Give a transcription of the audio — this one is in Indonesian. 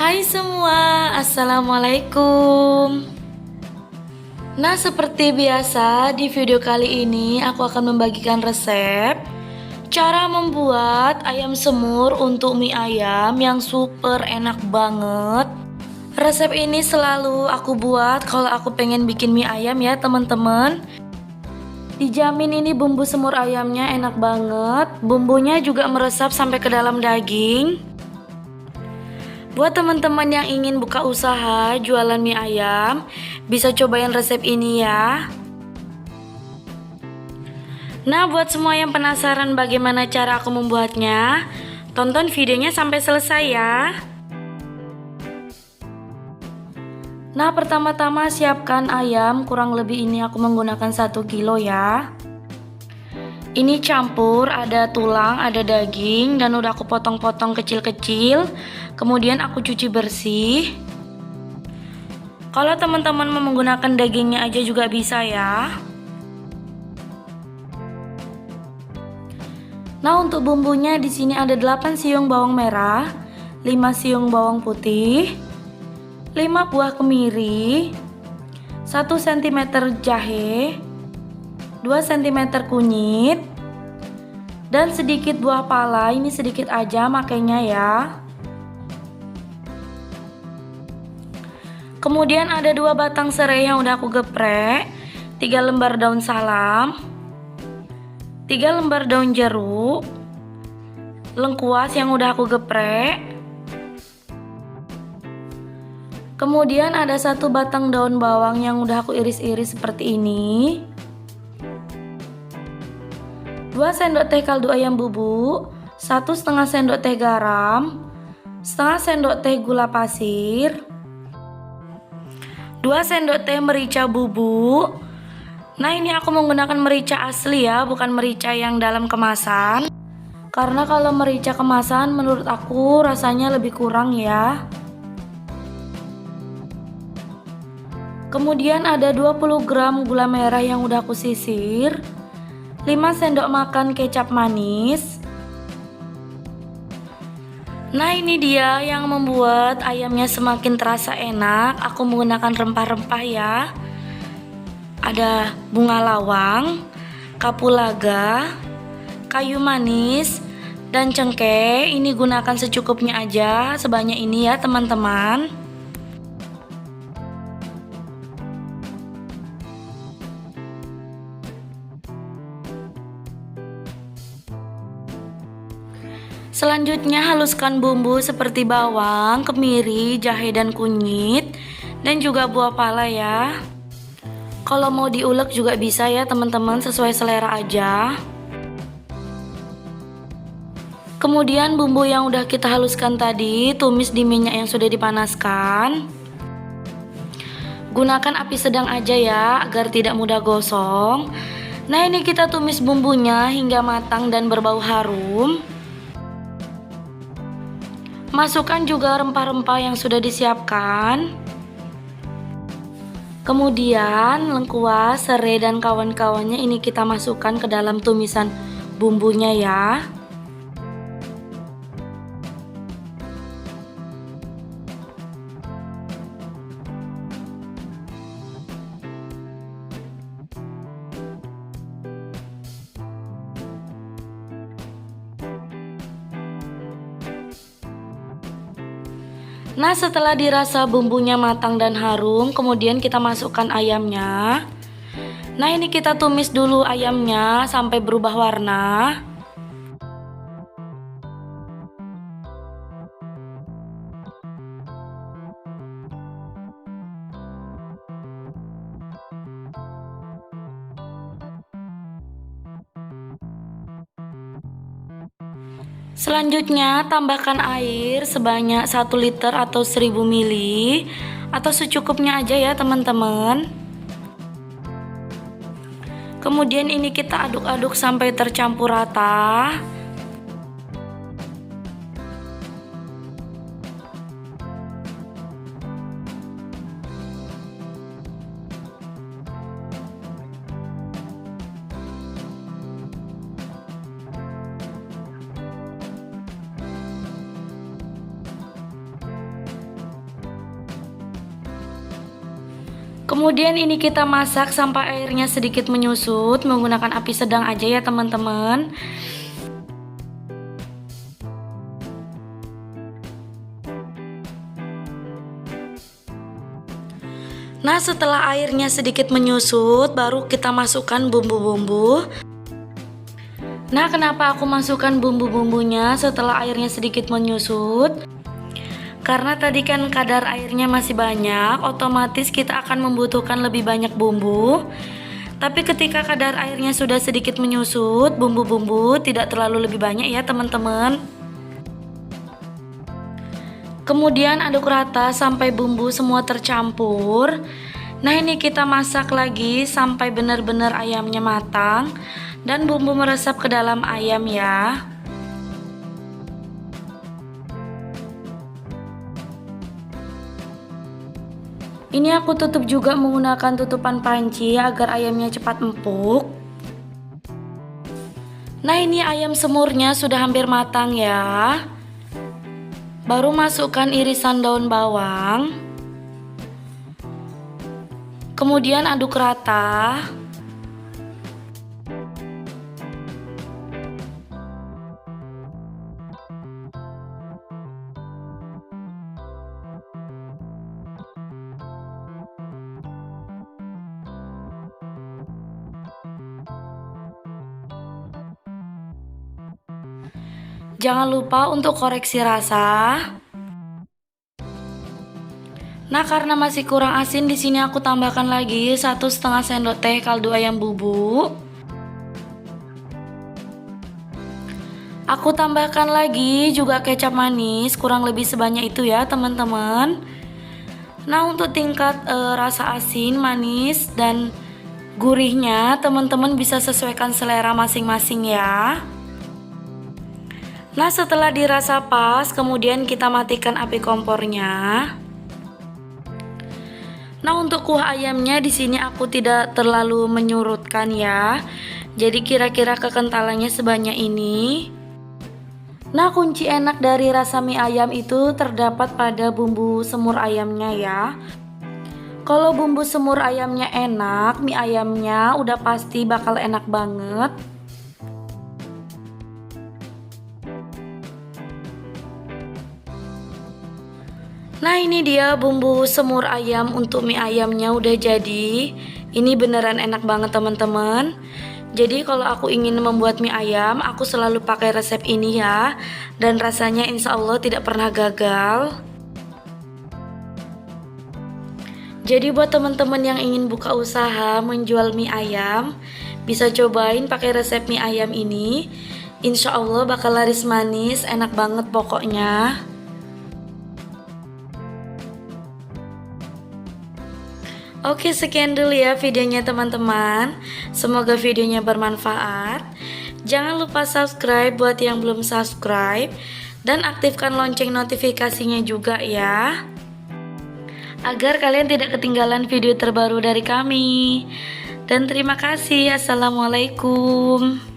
Hai semua, Assalamualaikum. Nah, seperti biasa di video kali ini aku akan membagikan resep cara membuat ayam semur untuk mie ayam yang super enak banget. Resep ini selalu aku buat kalau aku pengen bikin mie ayam ya teman-teman. Dijamin ini bumbu semur ayamnya enak banget, bumbunya juga meresap sampai ke dalam daging. Buat teman-teman yang ingin buka usaha jualan mie ayam, bisa cobain resep ini ya. Nah, buat semua yang penasaran bagaimana cara aku membuatnya, tonton videonya sampai selesai ya. Nah, pertama-tama siapkan ayam, kurang lebih ini aku menggunakan 1 kilo ya. Ini campur, ada tulang, ada daging, dan udah aku potong-potong kecil-kecil. Kemudian aku cuci bersih. Kalau teman-teman mau menggunakan dagingnya aja juga bisa ya. Nah, untuk bumbunya di sini ada 8 siung bawang merah, 5 siung bawang putih, 5 buah kemiri, 1 cm jahe, 2 cm kunyit, dan sedikit buah pala. Ini sedikit aja makanya ya. Kemudian ada 2 batang serai yang udah aku geprek, 3 lembar daun salam, 3 lembar daun jeruk, lengkuas yang udah aku geprek. Kemudian ada 1 batang daun bawang yang udah aku iris-iris seperti ini. 2 sendok teh kaldu ayam bubuk, 1,5 sendok teh garam, setengah sendok teh gula pasir, 2 sendok teh merica bubuk. Nah, ini aku menggunakan merica asli ya, bukan merica yang dalam kemasan. Karena kalau merica kemasan menurut aku rasanya lebih kurang ya. Kemudian ada 20 gram gula merah yang udah aku sisir, 5 sendok makan kecap manis. Nah, ini dia yang membuat ayamnya semakin terasa enak. Aku menggunakan rempah-rempah ya. Ada bunga lawang, kapulaga, kayu manis, dan cengkeh. Ini gunakan secukupnya aja, sebanyak ini ya teman-teman. Selanjutnya haluskan bumbu seperti bawang, kemiri, jahe dan kunyit, dan juga buah pala ya. Kalau mau diulek juga bisa ya teman-teman, sesuai selera aja. Kemudian bumbu yang udah kita haluskan tadi tumis di minyak yang sudah dipanaskan. Gunakan api sedang aja ya, agar tidak mudah gosong. Nah, ini kita tumis bumbunya hingga matang dan berbau harum. Masukkan juga rempah-rempah yang sudah disiapkan. Kemudian lengkuas, serai, dan kawan-kawannya ini kita masukkan ke dalam tumisan bumbunya ya. Nah, setelah dirasa bumbunya matang dan harum, kemudian kita masukkan ayamnya. Nah, ini kita tumis dulu ayamnya sampai berubah warna. Selanjutnya tambahkan air sebanyak 1 liter atau 1000 ml atau secukupnya aja ya teman-teman. Kemudian ini kita aduk-aduk sampai tercampur rata. Kemudian ini kita masak sampai airnya sedikit menyusut, menggunakan api sedang aja ya teman-teman. Nah, setelah airnya sedikit menyusut, baru kita masukkan bumbu-bumbu. Nah, kenapa aku masukkan bumbu-bumbunya setelah airnya sedikit menyusut? Karena tadi kan kadar airnya masih banyak, otomatis kita akan membutuhkan lebih banyak bumbu. Tapi ketika kadar airnya sudah sedikit menyusut, bumbu-bumbu tidak terlalu lebih banyak ya teman-teman. Kemudian aduk rata sampai bumbu semua tercampur. Nah, ini kita masak lagi sampai benar-benar ayamnya matang dan bumbu meresap ke dalam ayam ya. Ini aku tutup juga menggunakan tutupan panci agar ayamnya cepat empuk. Nah, ini ayam semurnya sudah hampir matang ya. Baru masukkan irisan daun bawang. Kemudian aduk rata. Jangan lupa untuk koreksi rasa. Nah, karena masih kurang asin, di sini aku tambahkan lagi 1,5 sendok teh kaldu ayam bubuk. Aku tambahkan lagi juga kecap manis, kurang lebih sebanyak itu ya teman-teman. Nah, untuk tingkat rasa asin, manis, dan gurihnya teman-teman bisa sesuaikan selera masing-masing ya. Nah, setelah dirasa pas, kemudian kita matikan api kompornya. Nah, untuk kuah ayamnya di sini aku tidak terlalu menyurutkan ya. Jadi kira-kira kekentalannya sebanyak ini. Nah, kunci enak dari rasa mie ayam itu terdapat pada bumbu semur ayamnya ya. Kalau bumbu semur ayamnya enak, mie ayamnya udah pasti bakal enak banget. Nah, ini dia bumbu semur ayam untuk mie ayamnya udah jadi. Ini beneran enak banget teman-teman. Jadi kalau aku ingin membuat mie ayam, aku selalu pakai resep ini ya. Dan rasanya insya Allah tidak pernah gagal. Jadi buat teman-teman yang ingin buka usaha menjual mie ayam, bisa cobain pakai resep mie ayam ini. Insya Allah bakal laris manis, enak banget pokoknya. Oke, sekian dulu ya videonya teman-teman. Semoga videonya bermanfaat. Jangan lupa subscribe buat yang belum subscribe. Dan aktifkan lonceng notifikasinya juga ya, agar kalian tidak ketinggalan video terbaru dari kami. Dan terima kasih. Assalamualaikum.